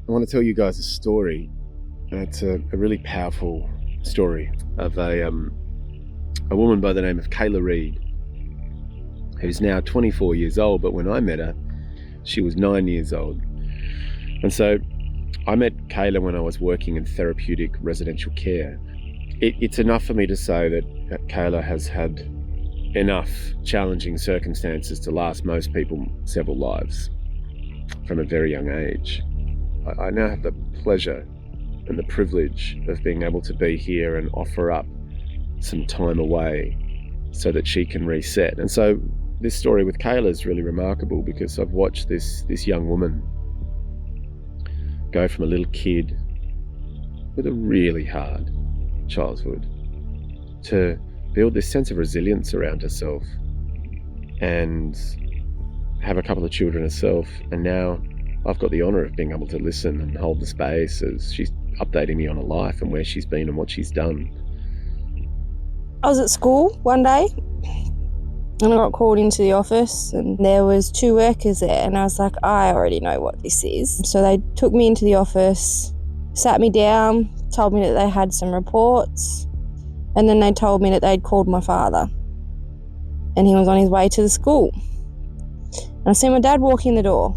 I want to tell you guys a story. It's a really powerful story of a woman by the name of Kayla Reid, who's now 24 years old, but when I met her, she was 9 years old. And so I met Kayla when I was working in therapeutic residential care. It's enough for me to say that Kayla has had enough challenging circumstances to last most people several lives from a very young age. I now have the pleasure and the privilege of being able to be here and offer up some time away so that she can reset. And so this story with Kayla is really remarkable because I've watched this young woman go from a little kid with a really hard childhood to build this sense of resilience around herself and have a couple of children herself. And now I've got the honour of being able to listen and hold the space as she's updating me on her life and where she's been and what she's done. I was at school one day and I got called into the office and there was 2 workers there, and I was like, I already know what this is. So they took me into the office, sat me down, told me that they had some reports, and then they told me that they'd called my father and he was on his way to the school. And I see my dad walk in the door.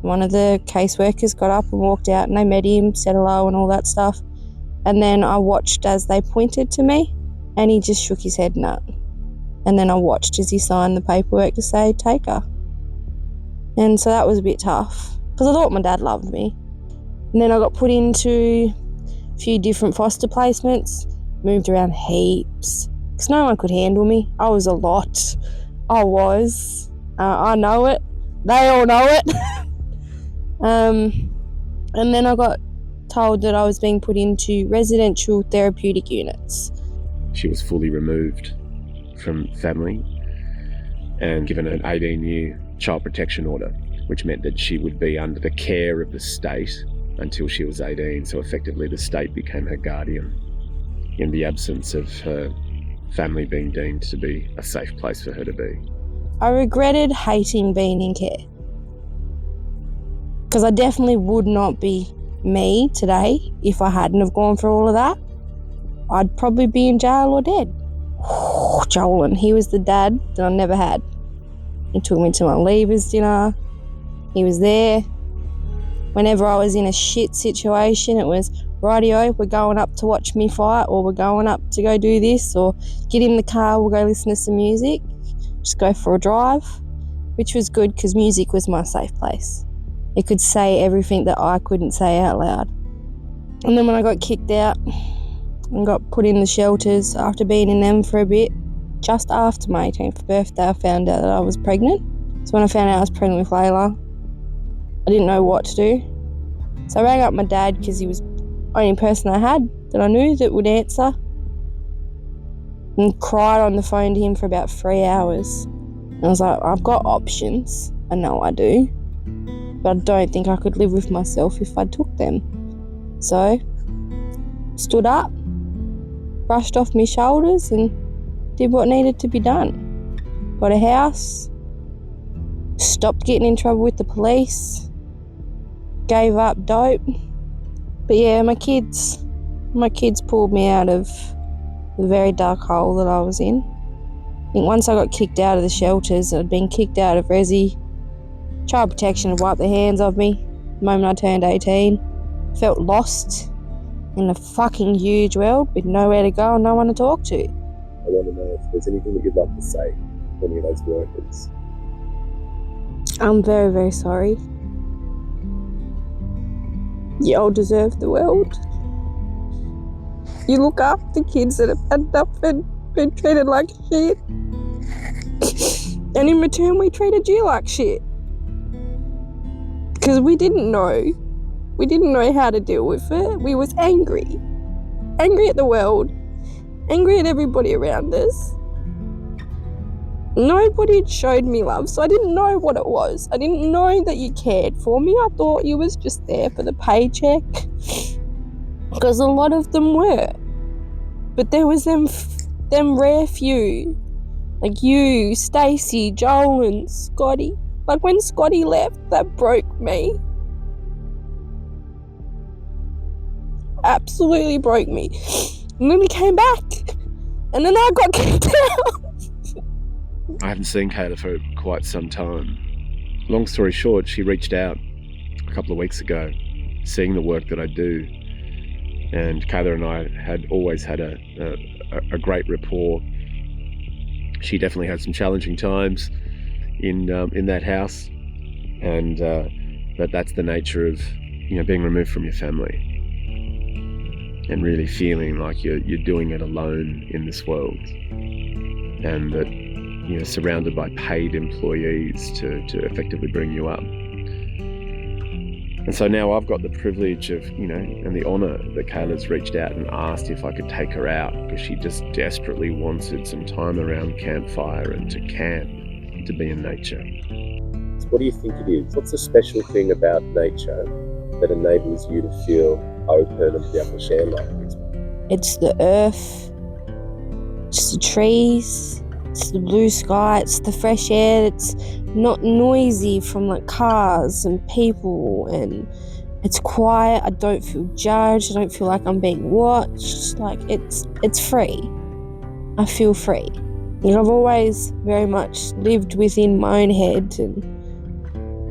One of the caseworkers got up and walked out and they met him, said hello and all that stuff. And then I watched as they pointed to me and he just shook his head no. And then I watched as he signed the paperwork to say, take her. And so that was a bit tough because I thought my dad loved me. And then I got put into a few different foster placements, moved around heaps because no one could handle me. I was a lot. I was. I know it. They all know it. And then I got told that I was being put into residential therapeutic units. She was fully removed from family and given an 18-year child protection order, which meant that she would be under the care of the state until she was 18. So effectively the state became her guardian in the absence of her family being deemed to be a safe place for her to be. I regretted hating being in care because I definitely would not be me today if I hadn't have gone through all of that. I'd probably be in jail or dead. Jolin, he was the dad that I never had. He took me to my leavers dinner. He was there. Whenever I was in a shit situation, it was, rightio, we're going up to watch me fight, or we're going up to go do this, or get in the car, we'll go listen to some music, just go for a drive, which was good because music was my safe place. It could say everything that I couldn't say out loud. And then when I got kicked out and got put in the shelters after being in them for a bit, just after my 18th birthday, I found out that I was pregnant. So when I found out I was pregnant with Layla, I didn't know what to do. So I rang up my dad because he was the only person I had that I knew that would answer, and cried on the phone to him for about 3 hours. And I was like, I've got options. I know I do. But I don't think I could live with myself if I took them. So, stood up, brushed off my shoulders and did what needed to be done. Got a house, stopped getting in trouble with the police, gave up dope. But yeah, my kids pulled me out of the very dark hole that I was in. I think once I got kicked out of the shelters, I'd been kicked out of Resi. Child protection had wiped their hands of me the moment I turned 18. Felt lost in a fucking huge world with nowhere to go and no one to talk to. I want to know if there's anything that you'd like to say to any of those workers. I'm very, very sorry. You all deserve the world. You look after kids that have had nothing, been treated like shit. And in return, we treated you like shit. Because we didn't know. We didn't know how to deal with it. We was angry. Angry at the world. Angry at everybody around us. Nobody had showed me love, so I didn't know what it was. I didn't know that you cared for me. I thought you was just there for the paycheck. Because a lot of them were. But there was them rare few. Like you, Stacey, Joel and Scotty. Like when Scotty left, that broke me. absolutely broke me. And then he came back, and then I got kicked out. I haven't seen Kayla for quite some time. Long story short, she reached out a couple of weeks ago, seeing the work that I do. And Kayla and I had always had a great rapport. She definitely had some challenging times in that house, and but that's the nature of being removed from your family and really feeling like you're doing it alone in this world, and that surrounded by paid employees to effectively bring you up. And so now I've got the privilege of, and the honour that Kayla's reached out and asked if I could take her out, because she just desperately wanted some time around campfire and to camp, to be in nature. So what do you think it is? What's the special thing about nature that enables you to feel open and be able to share life with you? It's the earth, it's the trees, it's the blue sky, it's the fresh air. It's not noisy from like cars and people, and it's quiet. I don't feel judged. I don't feel like I'm being watched. Like it's free. I feel free. I've always very much lived within my own head, and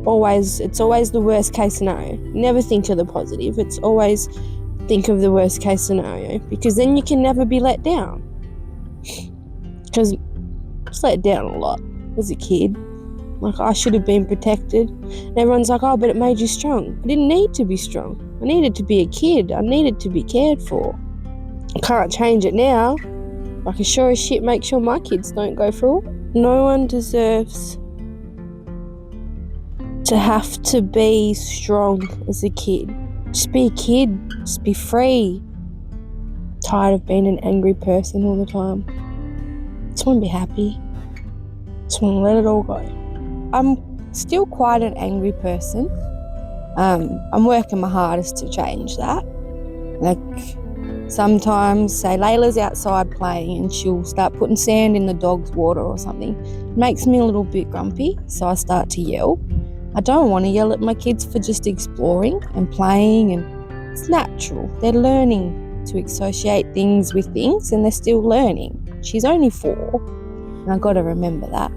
it's always the worst case scenario. Never think of the positive. It's always think of the worst case scenario, because then you can never be let down. Because I was let down a lot as a kid. Like, I should have been protected. And everyone's like, oh, but it made you strong. I didn't need to be strong. I needed to be a kid. I needed to be cared for. I can't change it now. I can sure as shit make sure my kids don't go through it. No one deserves to have to be strong as a kid. Just be a kid. Just be free. Tired of being an angry person all the time. Just want to be happy. Just want to let it all go. I'm still quite an angry person. I'm working my hardest to change that. Like, sometimes, say Layla's outside playing and she'll start putting sand in the dog's water or something. It makes me a little bit grumpy, so I start to yell. I don't want to yell at my kids for just exploring and playing, and it's natural. They're learning to associate things with things, and they're still learning. She's only 4, and I've got to remember that.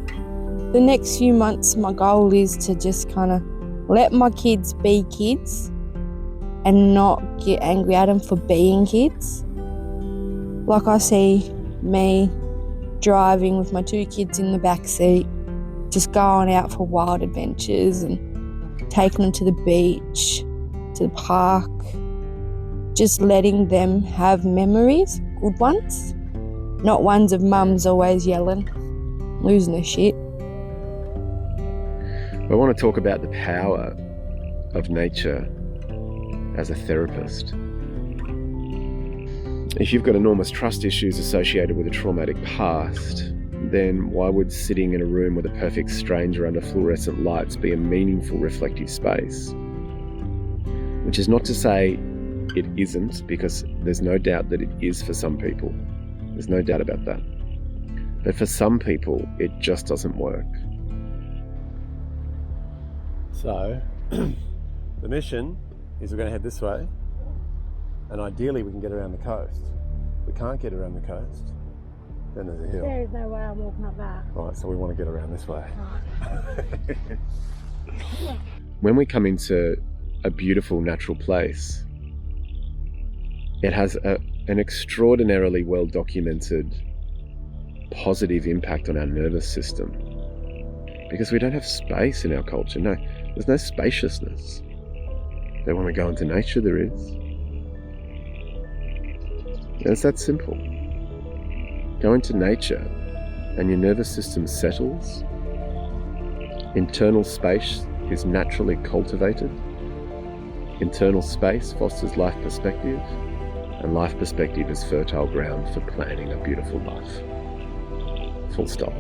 The next few months, my goal is to just kind of let my kids be kids and not get angry at them for being kids. Like, I see me driving with my 2 kids in the back seat, just going out for wild adventures and taking them to the beach, to the park, just letting them have memories, good ones, not ones of mums always yelling, losing their shit. I want to talk about the power of nature as a therapist. If you've got enormous trust issues associated with a traumatic past, then why would sitting in a room with a perfect stranger under fluorescent lights be a meaningful reflective space? Which is not to say it isn't, because there's no doubt that it is for some people. There's no doubt about that. But for some people, it just doesn't work. So, the mission is we're going to head this way, and ideally we can get around the coast. If we can't get around the coast, then there's a hill. There is no way I'm walking up that. Alright, so we want to get around this way. Right. When we come into a beautiful natural place, it has an extraordinarily well-documented positive impact on our nervous system, because we don't have space in our culture. No, there's no spaciousness. But when we go into nature, there is. And it's that simple. Go into nature and your nervous system settles. Internal space is naturally cultivated. Internal space fosters life perspective, and life perspective is fertile ground for planning a beautiful life. Full stop.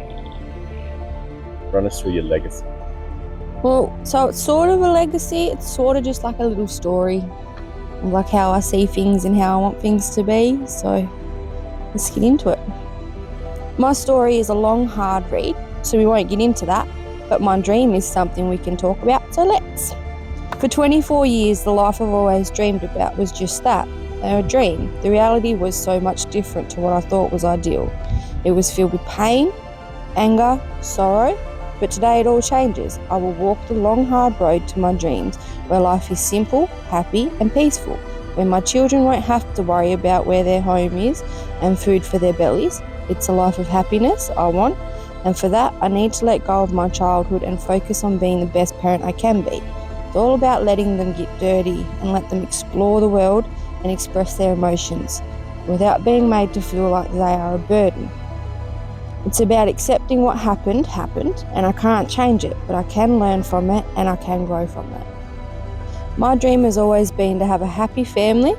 Run us through your legacy. Well, so it's sort of a legacy. It's sort of just like a little story of like how I see things and how I want things to be. So let's get into it. My story is a long, hard read, so we won't get into that. But my dream is something we can talk about, so let's. For 24 years, the life I've always dreamed about was just that. a dream. The reality was so much different to what I thought was ideal. It was filled with pain, anger, sorrow, but today it all changes. I will walk the long, hard road to my dreams, where life is simple, happy, and peaceful, where my children won't have to worry about where their home is and food for their bellies. It's a life of happiness I want, and for that, I need to let go of my childhood and focus on being the best parent I can be. It's all about letting them get dirty and let them explore the world and express their emotions without being made to feel like they are a burden. It's about accepting what happened, and I can't change it, but I can learn from it and I can grow from it. My dream has always been to have a happy family,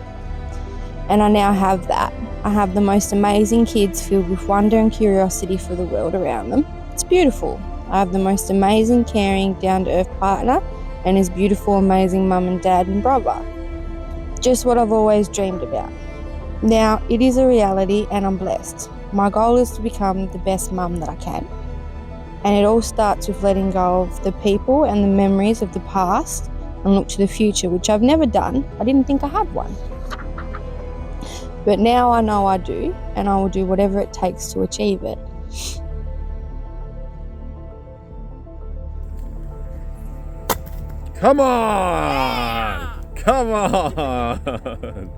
and I now have that. I have the most amazing kids filled with wonder and curiosity for the world around them. It's beautiful. I have the most amazing, caring, down-to-earth partner and his beautiful, amazing mum and dad and brother. Just what I've always dreamed about. Now, it is a reality and I'm blessed. My goal is to become the best mum that I can. And it all starts with letting go of the people and the memories of the past and look to the future, which I've never done. I didn't think I had one. But now I know I do, and I will do whatever it takes to achieve it. Come on! Come on!